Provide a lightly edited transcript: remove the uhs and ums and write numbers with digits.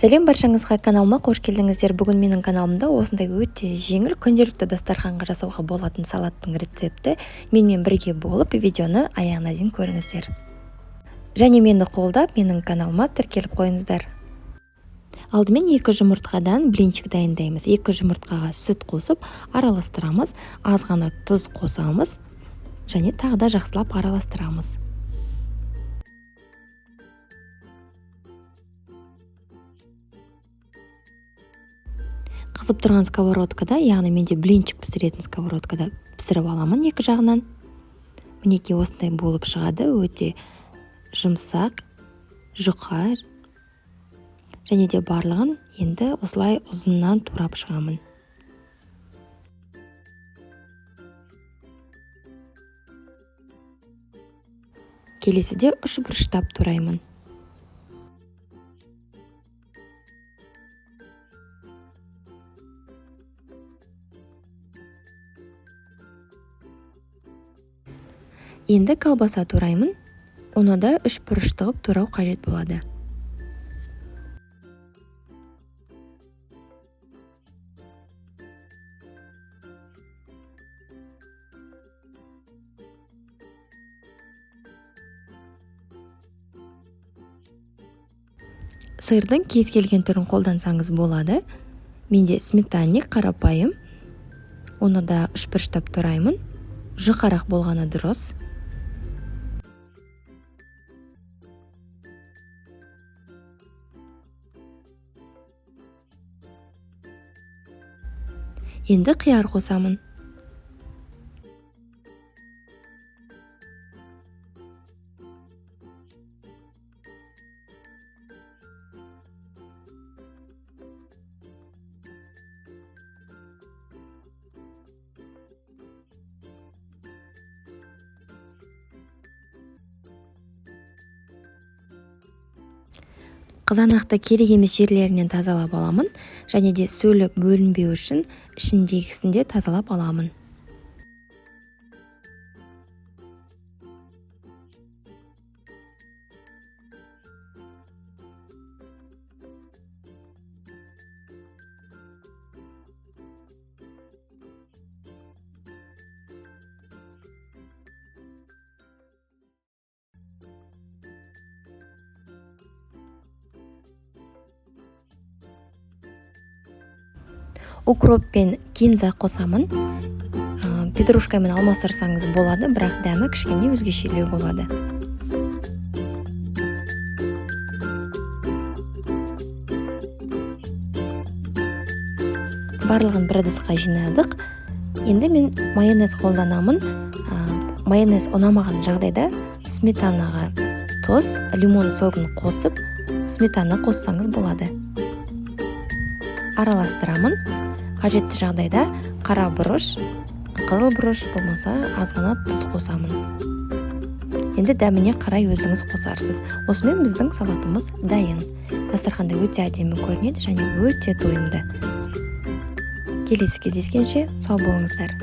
Сәлем баршаңызға, каналыма қош келдіңіздер. Бүгін менің каналымда осындай өте жеңіл күнделікті дастарханға жасауға болатын салаттың рецепті. Менімен бірге болып видеоны аяғына дейін көріңіздер. Және мені қолдап, менің каналыма тіркеліп қойыңыздар. Алдымен 2 жұмыртқадан блинчик дайындаймыз. 2 жұмыртқаға сүт қосып араластырамыз, аз ғана тұз қосамыз және тағы да жақсылап араластырамыз. Қызып тұрған сковородкада, яғни менде блинчик пісіретін сковородкада пісіріп аламын екі жағынан. Мінекей осындай болып шығады, өте жұмсақ, жұқа. Және де барлығын енді осылай ұзыннан турап шығамын. Келесіде 3 бұрыштап тураймын. Енді колбаса тураймын. Оны да 3 бұрыш тығып турау қажет болады. Сырдың кез келген түрін қолдансаңыз болады. Менде сметанник қарапайым. Оны да 3 бұрыштап тураймын. Жұқарақ болғаны дұрыс. Енді қияр қосамын. Қызанақты керек емес жерлерінен тазалап аламын, және де сөлі бөлінбеу үшін ішіндегісін де тазалап аламын. Укроп пен кинза қосамын. Петрушкамен алмастырсаңыз болады, бірақ дәмі кішкене өзгешелеу болады. Барлығын бір ыдысқа жинадық. Енді мен майонез қолданамын. Майонез ұнамаған жағдайда сметанаға тұз, лимон согын қосып, сметана қоссаңыз болады. Араластырамын. Қажетті жағдайда қара бұрыш, қызыл бұрыш болмаса аз ғана тұз қосамын. Енді дәміне қарай өзіңіз қосарсыз. Осымен біздің салатымыз дайын. Дастарханда өте әдемі көрінеді және өте тойымды. Келесі кездескенше сау болыңыздар.